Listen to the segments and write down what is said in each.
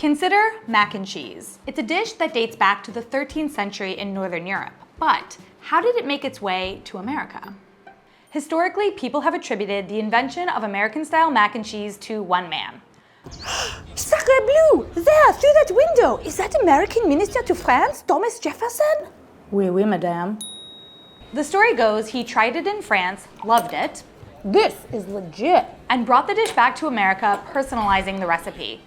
Consider mac and cheese. It's a dish that dates back to the 13th century in Northern Europe. But how did it make its way to America? Historically, people have attributed the invention of American-style mac and cheese to one man. Sacre bleu! There, through that window! Is that American Minister to France, Thomas Jefferson? Oui, madame. The story goes he tried it in France, loved it. This is legit. And brought the dish back to America, personalizing the recipe.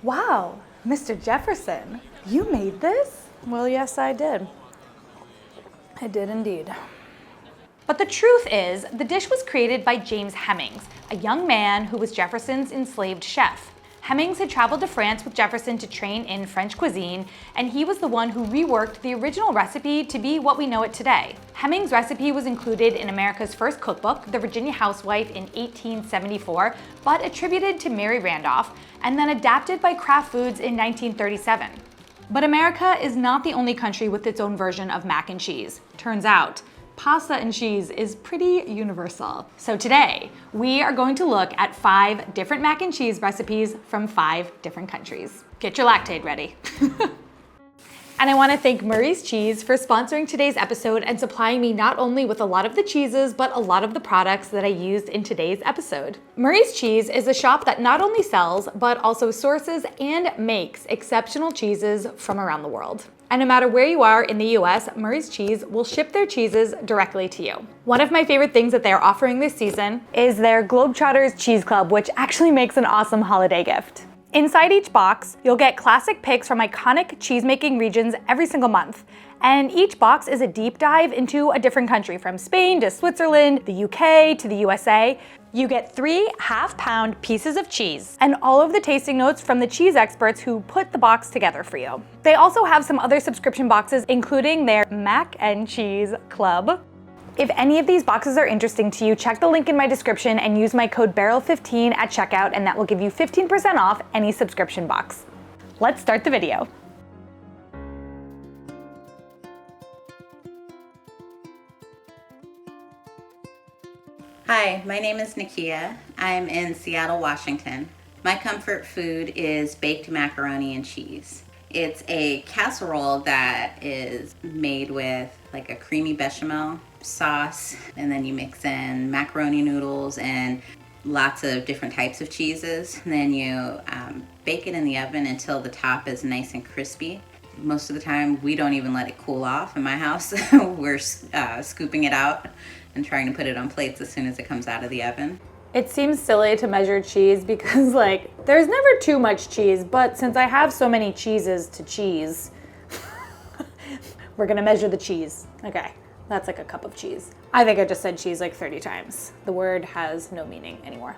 Wow, Mr. Jefferson, you made this? Well, yes, I did. I did indeed. But the truth is, the dish was created by James Hemings, a young man who was Jefferson's enslaved chef. Hemings had traveled to France with Jefferson to train in French cuisine, and he was the one who reworked the original recipe to be what we know it today. Hemings' recipe was included in America's first cookbook, The Virginia Housewife, in 1874, but attributed to Mary Randolph, and then adapted by Kraft Foods in 1937. But America is not the only country with its own version of mac and cheese. Turns out, pasta and cheese is pretty universal. So today, we are going to look at 5 different mac and cheese recipes from 5 different countries. Get your lactate ready. And I want to thank Murray's Cheese for sponsoring today's episode and supplying me not only with a lot of the cheeses, but a lot of the products that I used in today's episode. Murray's Cheese is a shop that not only sells, but also sources and makes exceptional cheeses from around the world. And no matter where you are in the US, Murray's Cheese will ship their cheeses directly to you. One of my favorite things that they're offering this season is their Globetrotters Cheese Club, which actually makes an awesome holiday gift. Inside each box, you'll get classic picks from iconic cheese-making regions every single month. And each box is a deep dive into a different country, from Spain to Switzerland, the UK to the USA. You get 3 half-pound pieces of cheese and all of the tasting notes from the cheese experts who put the box together for you. They also have some other subscription boxes, including their Mac and Cheese Club. If any of these boxes are interesting to you, check the link in my description and use my code BERYL15 at checkout, and that will give you 15% off any subscription box. Let's start the video. Hi, my name is Nakia. I'm in Seattle, Washington. My comfort food is baked macaroni and cheese. It's a casserole that is made with like a creamy bechamel sauce, and then you mix in macaroni noodles and lots of different types of cheeses. And then you bake it in the oven until the top is nice and crispy. Most of the time we don't even let it cool off in my house. We're scooping it out and trying to put it on plates as soon as it comes out of the oven. It seems silly to measure cheese because there's never too much cheese, but since I have so many cheeses to cheese, we're gonna measure the cheese. Okay, that's like a cup of cheese. I think I just said cheese like 30 times. The word has no meaning anymore.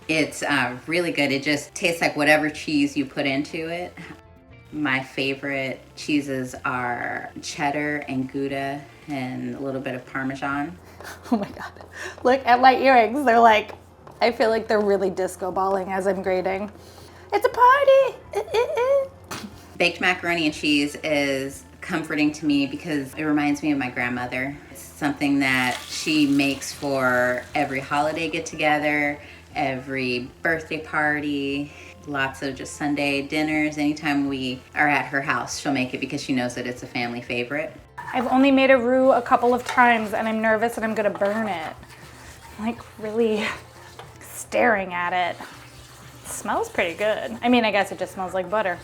It's really good. It just tastes like whatever cheese you put into it. My favorite cheeses are cheddar and Gouda and a little bit of Parmesan. Oh my God. Look at my earrings. They're like, I feel like they're really disco balling as I'm grading. It's a party. Baked macaroni and cheese is comforting to me because it reminds me of my grandmother. It's something that she makes for every holiday get together, every birthday party, lots of just Sunday dinners. Anytime we are at her house, she'll make it because she knows that it's a family favorite. I've only made a roux a couple of times and I'm nervous that I'm gonna burn it. I'm like really staring at it. It smells pretty good. I mean, I guess it just smells like butter.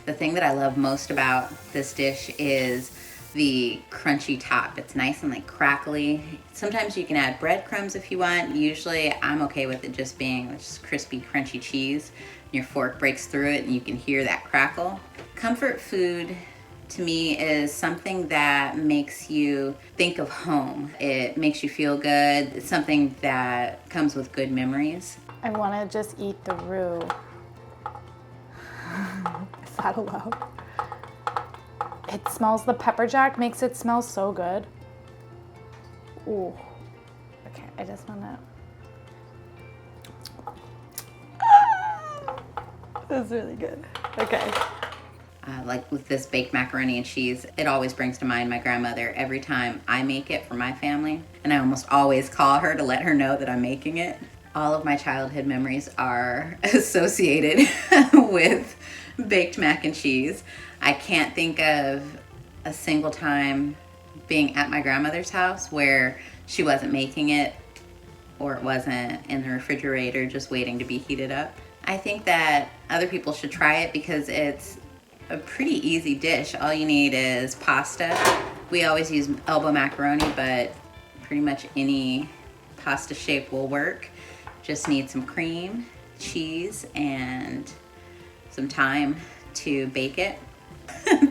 The thing that I love most about this dish is the crunchy top. It's nice and like crackly. Sometimes you can add breadcrumbs if you want. Usually I'm okay with it just being just crispy, crunchy cheese. Your fork breaks through it and you can hear that crackle. Comfort food to me is something that makes you think of home. It makes you feel good. It's something that comes with good memories. I wanna just eat the roux. Is that allowed? It smells, the pepper jack makes it smell so good. Ooh. Okay, I just wanna. That's really good. Okay. Like with this baked macaroni and cheese, it always brings to mind my grandmother every time I make it for my family. And I almost always call her to let her know that I'm making it. All of my childhood memories are associated with baked mac and cheese. I can't think of a single time being at my grandmother's house where she wasn't making it or it wasn't in the refrigerator just waiting to be heated up. I think that other people should try it because it's a pretty easy dish. All you need is pasta. We always use elbow macaroni, but pretty much any pasta shape will work. Just need some cream, cheese, and some time to bake it.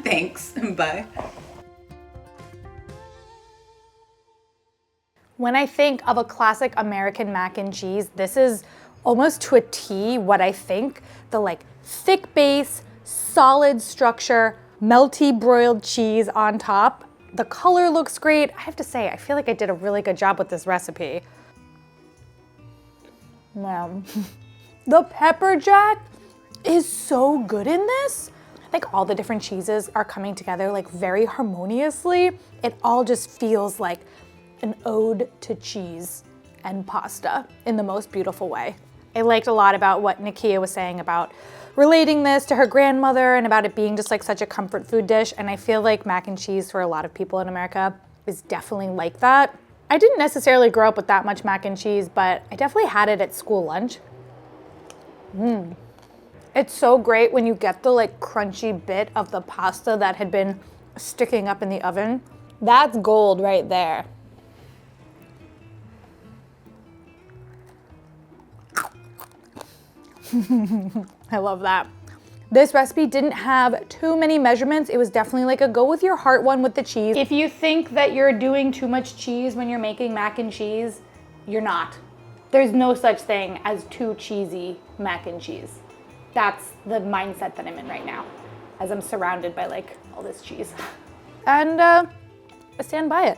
Thanks, bye. When I think of a classic American mac and cheese, this is almost to a T what I think. The like thick base, solid structure, melty broiled cheese on top. The color looks great. I have to say, I feel like I did a really good job with this recipe. Wow. The pepper jack is so good in this. I think all the different cheeses are coming together like very harmoniously. It all just feels like an ode to cheese and pasta in the most beautiful way. I liked a lot about what Nakia was saying about relating this to her grandmother and about it being just like such a comfort food dish. And I feel like mac and cheese for a lot of people in America is definitely like that. I didn't necessarily grow up with that much mac and cheese, but I definitely had it at school lunch. It's so great when you get the like crunchy bit of the pasta that had been sticking up in the oven. That's gold right there. I love that. This recipe didn't have too many measurements. It was definitely like a go with your heart one with the cheese. If you think that you're doing too much cheese when you're making mac and cheese, you're not. There's no such thing as too cheesy mac and cheese. That's the mindset that I'm in right now, as I'm surrounded by like all this cheese. And I stand by it.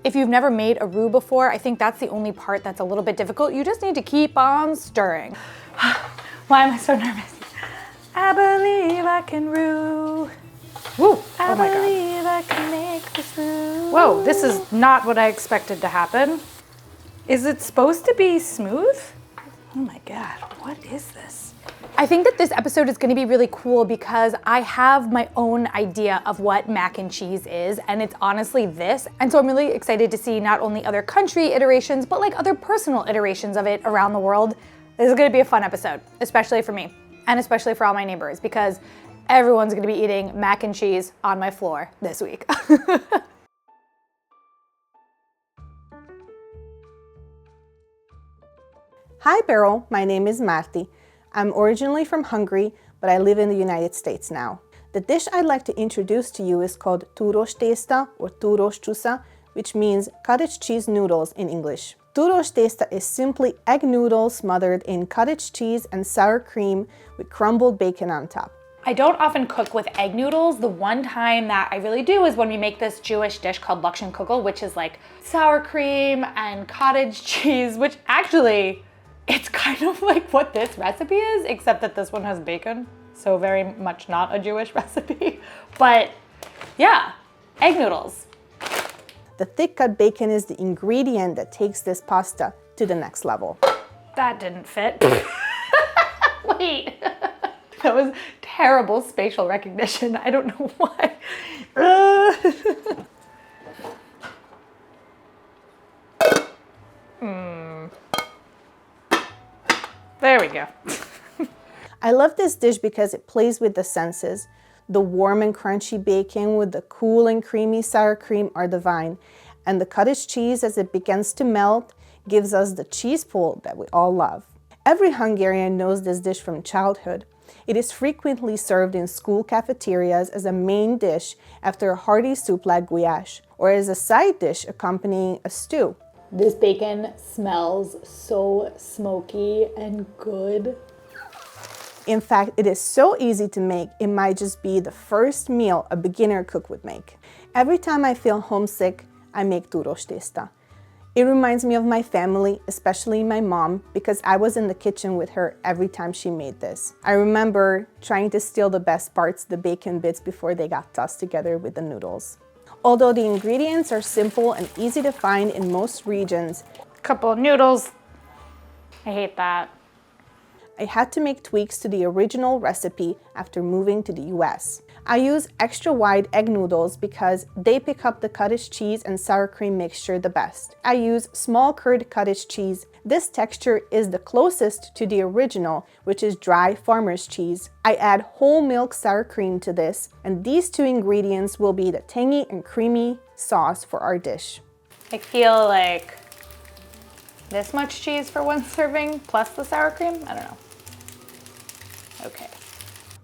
If you've never made a roux before, I think that's the only part that's a little bit difficult. You just need to keep on stirring. Why am I so nervous? I believe I can roux. Woo! I believe I can make this roux. Whoa, this is not what I expected to happen. Is it supposed to be smooth? Oh my God, what is this? I think that this episode is gonna be really cool because I have my own idea of what mac and cheese is, and it's honestly this. And so I'm really excited to see not only other country iterations, but like other personal iterations of it around the world. This is gonna be a fun episode, especially for me, and especially for all my neighbors, because everyone's gonna be eating mac and cheese on my floor this week. Hi Beryl, my name is Marti. I'm originally from Hungary, but I live in the United States now. The dish I'd like to introduce to you is called Túrós tészta or Túrós csúsza, which means cottage cheese noodles in English. Túrós tészta is simply egg noodles smothered in cottage cheese and sour cream with crumbled bacon on top. I don't often cook with egg noodles. The one time that I really do is when we make this Jewish dish called lakshan kugel, which is like sour cream and cottage cheese, which actually, it's kind of like what this recipe is, except that this one has bacon. So very much not a Jewish recipe. But yeah, egg noodles. The thick cut bacon is the ingredient that takes this pasta to the next level. That didn't fit. Wait, that was terrible spatial recognition. I don't know why. There we go. I love this dish because it plays with the senses. The warm and crunchy bacon with the cool and creamy sour cream are divine, and the cottage cheese as it begins to melt gives us the cheese pull that we all love. Every Hungarian knows this dish from childhood. It is frequently served in school cafeterias as a main dish after a hearty soup like gulyás, or as a side dish accompanying a stew. This bacon smells so smoky and good. In fact, it is so easy to make, it might just be the first meal a beginner cook would make. Every time I feel homesick, I make túrós tészta. It reminds me of my family, especially my mom, because I was in the kitchen with her every time she made this. I remember trying to steal the best parts, the bacon bits, before they got tossed together with the noodles. Although the ingredients are simple and easy to find in most regions, Couple of noodles, I hate that. I had to make tweaks to the original recipe after moving to the US. I use extra wide egg noodles because they pick up the cottage cheese and sour cream mixture the best. I use small curd cottage cheese. This texture is the closest to the original, which is dry farmer's cheese. I add whole milk sour cream to this, and these two ingredients will be the tangy and creamy sauce for our dish. I feel like this much cheese for one serving plus the sour cream? I don't know. Okay.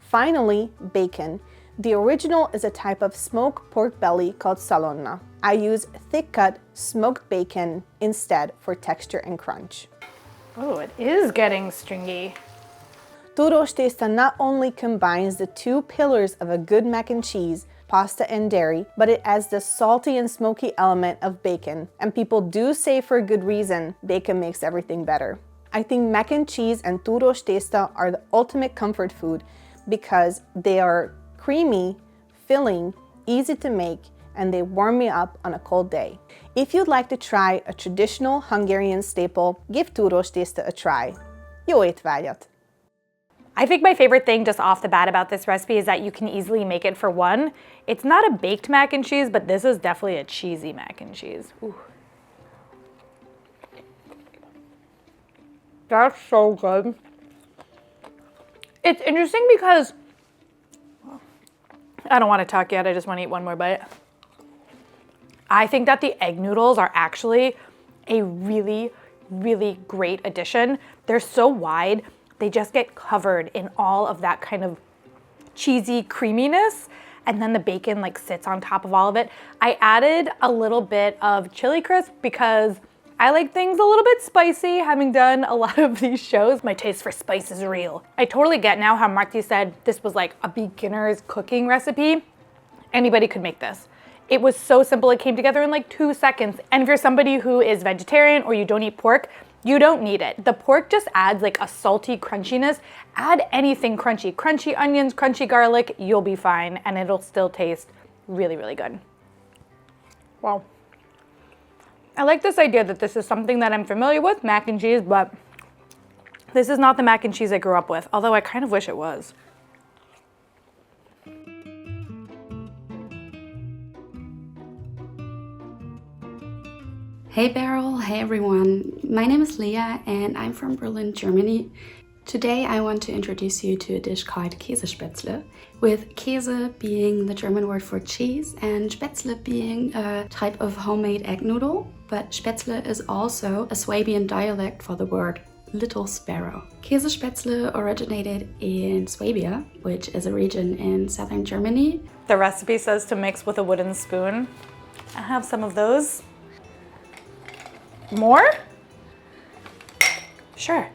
Finally, bacon. The original is a type of smoked pork belly called salonna. I use thick-cut smoked bacon instead for texture and crunch. Oh, it is getting stringy. Túrós Tészta not only combines the two pillars of a good mac and cheese, pasta and dairy, but it adds the salty and smoky element of bacon. And people do say for a good reason, bacon makes everything better. I think mac and cheese and Túrós Tészta are the ultimate comfort food because they are creamy, filling, easy to make, and they warm me up on a cold day. If you'd like to try a traditional Hungarian staple, give Túrós Tészta a try. Jó étvágyat! I think my favorite thing just off the bat about this recipe is that you can easily make it for one. It's not a baked mac and cheese, but this is definitely a cheesy mac and cheese. Ooh. That's so good. It's interesting because I don't want to talk yet. I just want to eat one more bite. I think that the egg noodles are actually a really, really great addition. They're so wide. They just get covered in all of that kind of cheesy creaminess. And then the bacon like sits on top of all of it. I added a little bit of chili crisp because I like things a little bit spicy, having done a lot of these shows. My taste for spice is real. I totally get now how Marti said this was like a beginner's cooking recipe. Anybody could make this. It was so simple, it came together in like 2 seconds. And if you're somebody who is vegetarian or you don't eat pork, you don't need it. The pork just adds like a salty crunchiness. Add anything crunchy. Crunchy onions, crunchy garlic, you'll be fine. And it'll still taste really, really good. Wow. I like this idea that this is something that I'm familiar with, mac and cheese, but this is not the mac and cheese I grew up with, although I kind of wish it was. Hey Beryl, hey everyone. My name is Leah and I'm from Berlin, Germany. Today I want to introduce you to a dish called Käsespätzle, with Käse being the German word for cheese and Spätzle being a type of homemade egg noodle, but Spätzle is also a Swabian dialect for the word little sparrow. Käsespätzle originated in Swabia, which is a region in southern Germany. The recipe says to mix with a wooden spoon. I have some of those. More? Sure.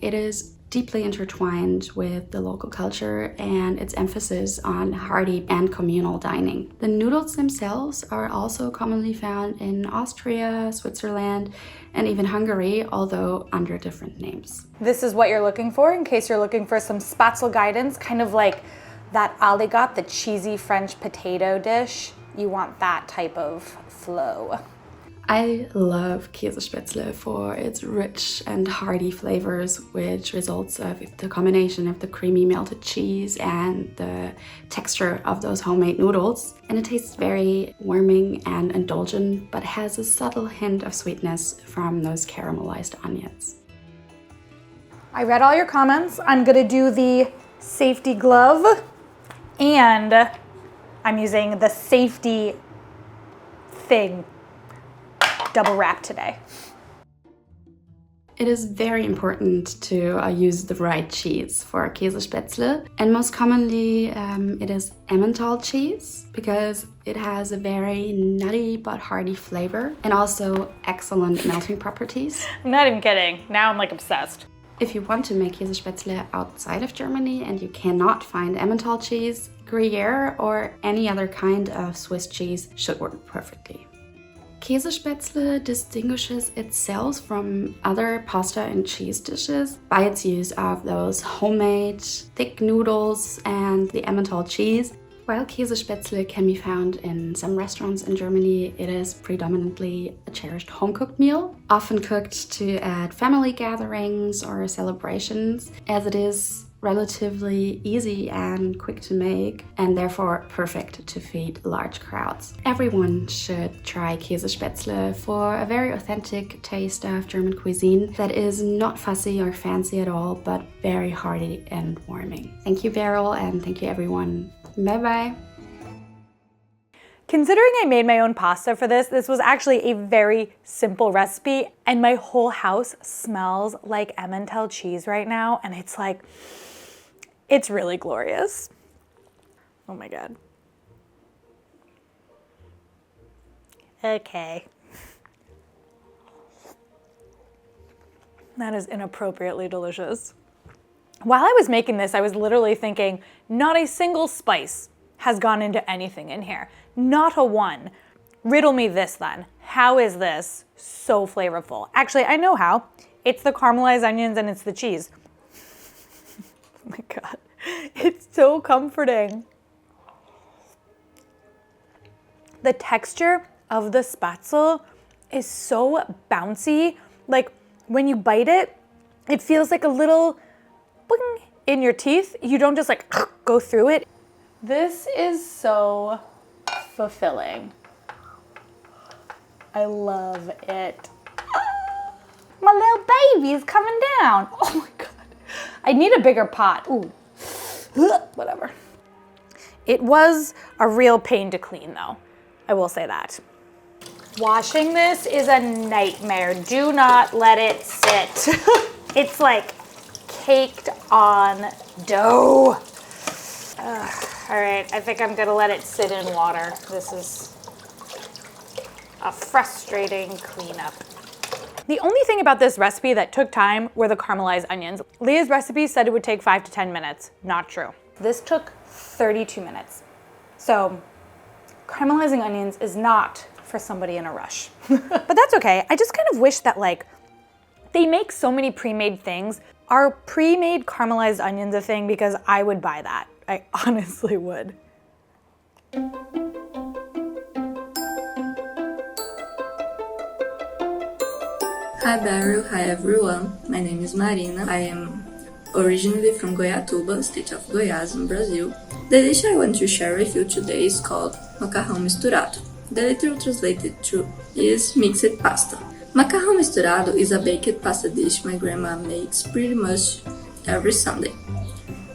It is deeply intertwined with the local culture and its emphasis on hearty and communal dining. The noodles themselves are also commonly found in Austria, Switzerland, and even Hungary, although under different names. This is what you're looking for in case you're looking for some Spaetzle guidance, kind of like that aligot, the cheesy French potato dish. You want that type of flow. I love Käsespätzle for its rich and hearty flavors, which results of the combination of the creamy melted cheese and the texture of those homemade noodles. And it tastes very warming and indulgent, but has a subtle hint of sweetness from those caramelized onions. I read all your comments. I'm gonna do the safety glove, and I'm using the safety thing. Double wrap today. It is very important to use the right cheese for Käsespätzle, and most commonly it is Emmental cheese because it has a very nutty but hearty flavor and also excellent melting properties. I'm not even kidding. Now I'm like obsessed. If you want to make Käsespätzle outside of Germany and you cannot find Emmental cheese, Gruyere or any other kind of Swiss cheese should work perfectly. Käsespätzle distinguishes itself from other pasta and cheese dishes by its use of those homemade thick noodles and the Emmental cheese. While Käsespätzle can be found in some restaurants in Germany, it is predominantly a cherished home-cooked meal, often cooked to at family gatherings or celebrations, as it is relatively easy and quick to make, and therefore perfect to feed large crowds. Everyone should try Käsespätzle for a very authentic taste of German cuisine that is not fussy or fancy at all, but very hearty and warming. Thank you, Beryl, and thank you, everyone. Bye-bye. Considering I made my own pasta for this was actually a very simple recipe, and my whole house smells like Emmental cheese right now, and it's like, it's really glorious. Oh my God. Okay. That is inappropriately delicious. While I was making this, I was literally thinking, not a single spice has gone into anything in here. Not a one. Riddle me this then. How is this so flavorful? Actually, I know how. It's the caramelized onions and it's the cheese. Oh my God, it's so comforting. The texture of the Spaetzle is so bouncy. Like when you bite it, it feels like a little boing in your teeth. You don't just like go through it. This is so fulfilling. I love it. My little baby is coming down. Oh my God. I need a bigger pot. Ooh, whatever. It was a real pain to clean though. I will say that. Washing this is a nightmare. Do not let it sit. It's like caked on dough. All right, I think I'm gonna let it sit in water. This is a frustrating cleanup. The only thing about this recipe that took time were the caramelized onions. Leah's recipe said it would take 5 to 10 minutes. Not true. This took 32 minutes. So caramelizing onions is not for somebody in a rush. But that's okay. I just kind of wish that like they make so many pre-made things. Are pre-made caramelized onions a thing? Because I would buy that. I honestly would. Hi Beryl, hi everyone. My name is Marina. I am originally from Goiatuba, state of Goiás in Brazil. The dish I want to share with you today is called Macarrão Misturado. The literal translated to is mixed pasta. Macarrão Misturado is a baked pasta dish my grandma makes pretty much every Sunday.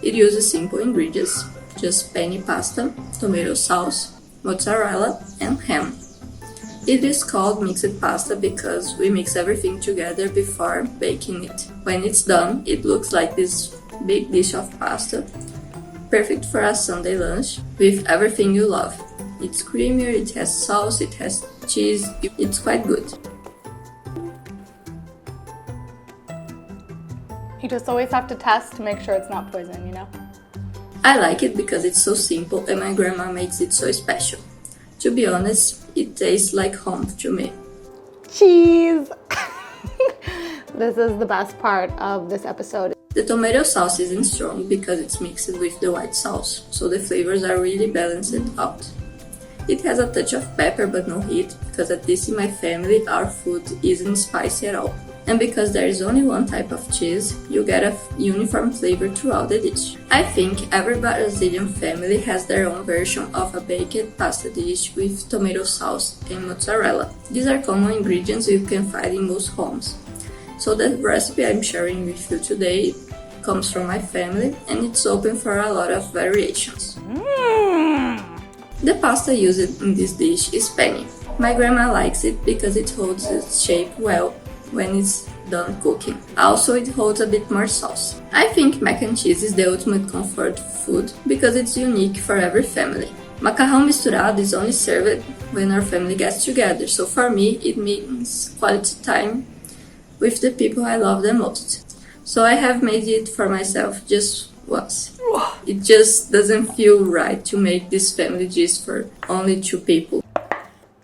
It uses simple ingredients, just penne pasta, tomato sauce, mozzarella, and ham. It is called mixed pasta because we mix everything together before baking it. When it's done, it looks like this big dish of pasta, perfect for a Sunday lunch with everything you love. It's creamier, it has sauce, it has cheese, it's quite good. You just always have to test to make sure it's not poison, you know? I like it because it's so simple and my grandma makes it so special. To be honest, it tastes like home to me. Cheese! This is the best part of this episode. The tomato sauce isn't strong because it's mixed with the white sauce, so the flavors are really balanced out. It has a touch of pepper but no heat, because at least in my family our food isn't spicy at all. And because there is only one type of cheese, you get a uniform flavor throughout the dish. I think every Brazilian family has their own version of a baked pasta dish with tomato sauce and mozzarella. These are common ingredients you can find in most homes. So the recipe I'm sharing with you today comes from my family and it's open for a lot of variations. The pasta used in this dish is penne. My grandma likes it because it holds its shape well when it's done cooking. Also, it holds a bit more sauce. I think mac and cheese is the ultimate comfort food because it's unique for every family. Macarrão misturado is only served when our family gets together, so for me it means quality time with the people I love the most. So I have made it for myself just once. It just doesn't feel right to make this family dish for only 2 people.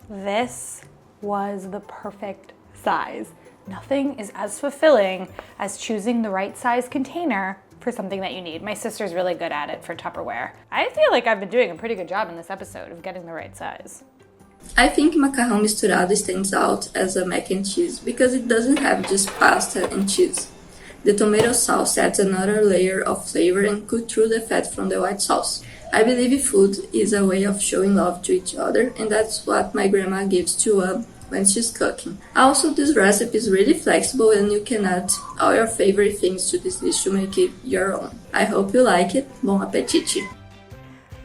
This was the perfect size. Nothing is as fulfilling as choosing the right size container for for something that you need. My sister's really good at it for Tupperware. I feel like I've been doing a pretty good job in this episode of getting the right size. I think Macarrão Misturado stands out as a mac and cheese because it doesn't have just pasta and cheese. The tomato sauce adds another layer of flavor and cut through the fat from the white sauce. I believe food is a way of showing love to each other, and that's what my grandma gives to when she's cooking. Also, this recipe is really flexible and you can add all your favorite things to this dish to make it your own. I hope you like it. Bon appétit!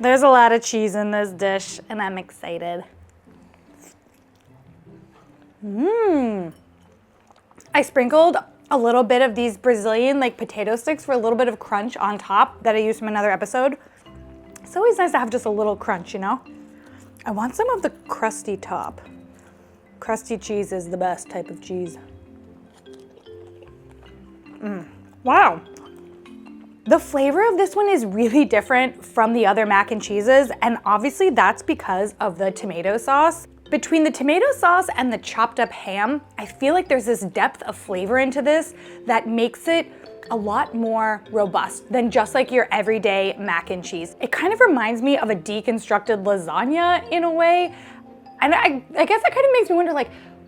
There's a lot of cheese in this dish and I'm excited. I sprinkled a little bit of these Brazilian potato sticks for a little bit of crunch on top that I used from another episode. It's always nice to have just a little crunch, you know? I want some of the crusty top. Crusty cheese is the best type of cheese. Wow. The flavor of this one is really different from the other mac and cheeses, and obviously that's because of the tomato sauce. Between the tomato sauce and the chopped up ham, I feel like there's this depth of flavor into this that makes it a lot more robust than just like your everyday mac and cheese. It kind of reminds me of a deconstructed lasagna in a way. And I guess that kind of makes me wonder,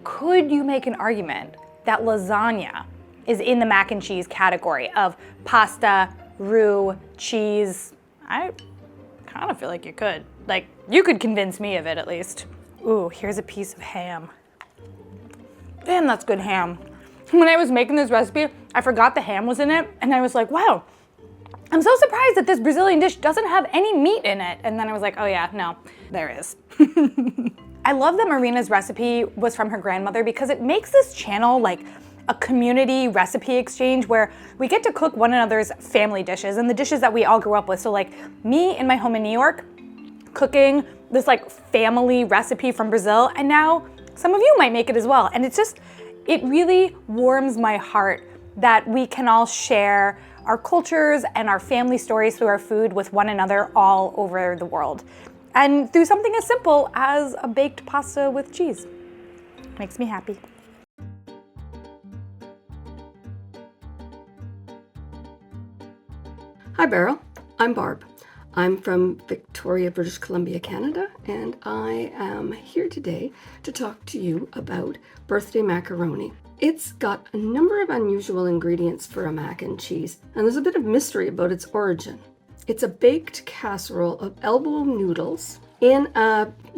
could you make an argument that lasagna is in the mac and cheese category of pasta, roux, cheese? I kind of feel like you could. You could convince me of it at least. Ooh, here's a piece of ham. Damn, that's good ham. When I was making this recipe, I forgot the ham was in it, and I was like, wow, I'm so surprised that this Brazilian dish doesn't have any meat in it. And then I was like, oh yeah, no, there is. I love that Marina's recipe was from her grandmother because it makes this channel like a community recipe exchange where we get to cook one another's family dishes and the dishes that we all grew up with. So me in my home in New York, cooking this family recipe from Brazil, and now some of you might make it as well. And it really warms my heart that we can all share our cultures and our family stories through our food with one another all over the world. And through something as simple as a baked pasta with cheese. Makes me happy. Hi Beryl, I'm Barb. I'm from Victoria, British Columbia, Canada, and I am here today to talk to you about birthday macaroni. It's got a number of unusual ingredients for a mac and cheese, and there's a bit of mystery about its origin. It's a baked casserole of elbow noodles in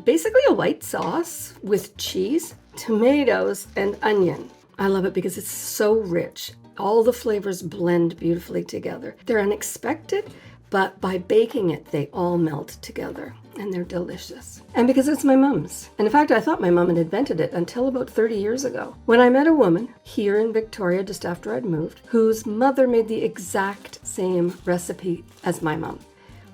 basically a white sauce with cheese, tomatoes, and onion. I love it because it's so rich. All the flavors blend beautifully together. They're unexpected, but by baking it, they all melt together and they're delicious. And because it's my mom's. And in fact, I thought my mom had invented it until about 30 years ago, when I met a woman here in Victoria just after I'd moved, whose mother made the exact same recipe as my mom,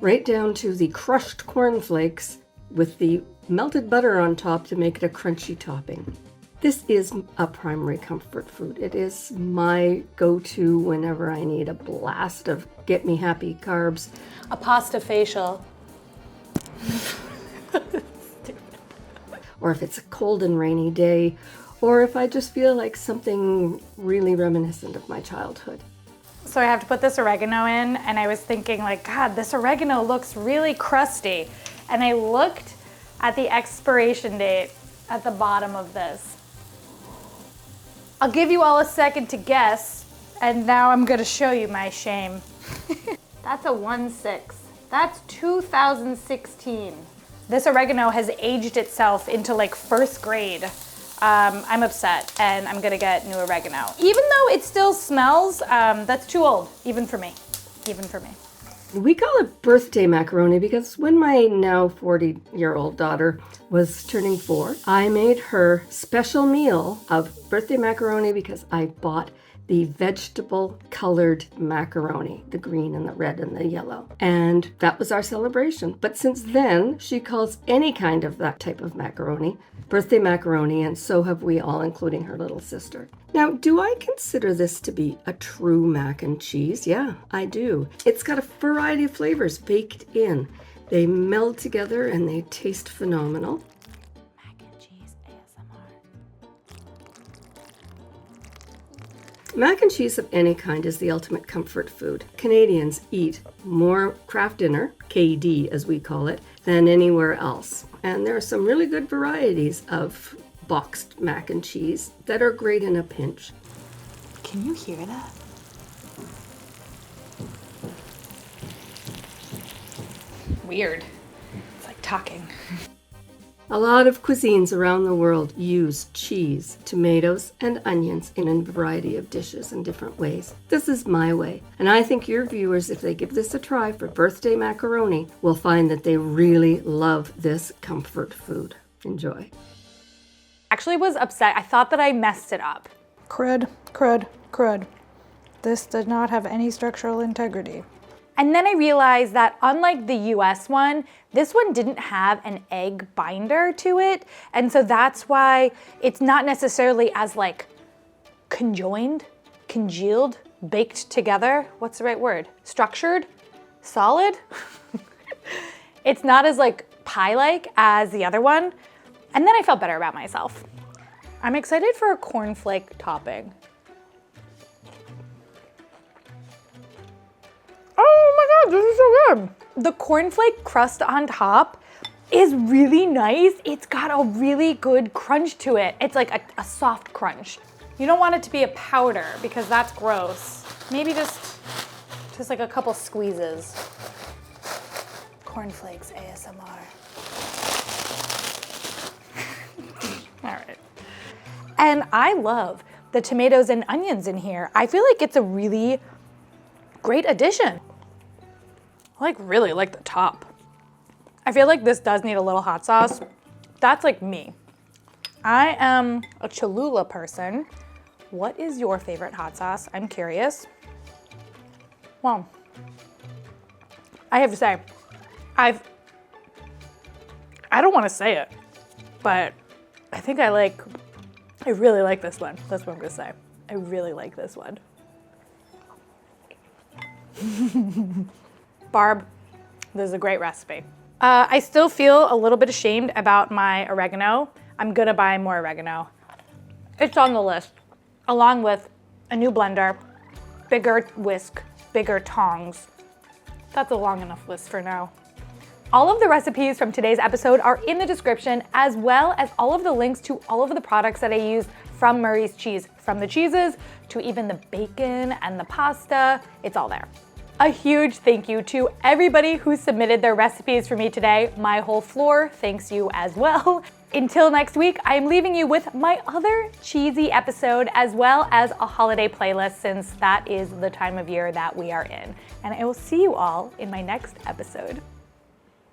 right down to the crushed cornflakes with the melted butter on top to make it a crunchy topping. This is a primary comfort food. It is my go-to whenever I need a blast of get me happy carbs. A pasta facial. Or if it's a cold and rainy day, or if I just feel like something really reminiscent of my childhood. So I have to put this oregano in, and I was thinking God, this oregano looks really crusty. And I looked at the expiration date at the bottom of this. I'll give you all a second to guess, and now I'm gonna show you my shame. That's a 1-6. That's 2016. This oregano has aged itself into first grade. I'm upset, and I'm gonna get new oregano. Even though it still smells, that's too old, even for me. We call it birthday macaroni because when my now 40-year-old daughter was turning 4, I made her special meal of birthday macaroni because I bought the vegetable colored macaroni, the green and the red and the yellow. And that was our celebration. But since then, she calls any kind of that type of macaroni birthday macaroni, and so have we all, including her little sister. Now, do I consider this to be a true mac and cheese? Yeah, I do. It's got a variety of flavors baked in. They meld together and they taste phenomenal. Mac and cheese ASMR. Mac and cheese of any kind is the ultimate comfort food. Canadians eat more Kraft Dinner, KD as we call it, than anywhere else. And there are some really good varieties of boxed mac and cheese that are great in a pinch. Can you hear that? Weird. It's like talking. A lot of cuisines around the world use cheese, tomatoes, and onions in a variety of dishes in different ways. This is my way, and I think your viewers, if they give this a try for birthday macaroni, will find that they really love this comfort food. Enjoy. Actually was upset. I thought that I messed it up. Crud, crud, crud. This did not have any structural integrity. And then I realized that unlike the US one, this one didn't have an egg binder to it. And so that's why it's not necessarily as like conjoined, congealed, baked together. What's the right word? Structured? Solid? It's not as like pie-like as the other one. And then I felt better about myself. I'm excited for a cornflake topping. Oh my God, this is so good. The cornflake crust on top is really nice. It's got a really good crunch to it. It's like a soft crunch. You don't want it to be a powder because that's gross. Maybe just like a couple squeezes. Cornflakes ASMR. All right. And I love the tomatoes and onions in here. I feel like it's a really great addition. I really like the top. I feel like this does need a little hot sauce. That's like me. I am a Cholula person. What is your favorite hot sauce? I'm curious. Well, I have to say, I don't want to say it, but I think I really like this one. That's what I'm gonna say. I really like this one. Barb, this is a great recipe. I still feel a little bit ashamed about my oregano. I'm gonna buy more oregano. It's on the list, along with a new blender, bigger whisk, bigger tongs. That's a long enough list for now. All of the recipes from today's episode are in the description, as well as all of the links to all of the products that I used from Murray's Cheese, from the cheeses to even the bacon and the pasta. It's all there. A huge thank you to everybody who submitted their recipes for me today. My whole floor thanks you as well. Until next week, I am leaving you with my other cheesy episode as well as a holiday playlist, since that is the time of year that we are in. And I will see you all in my next episode.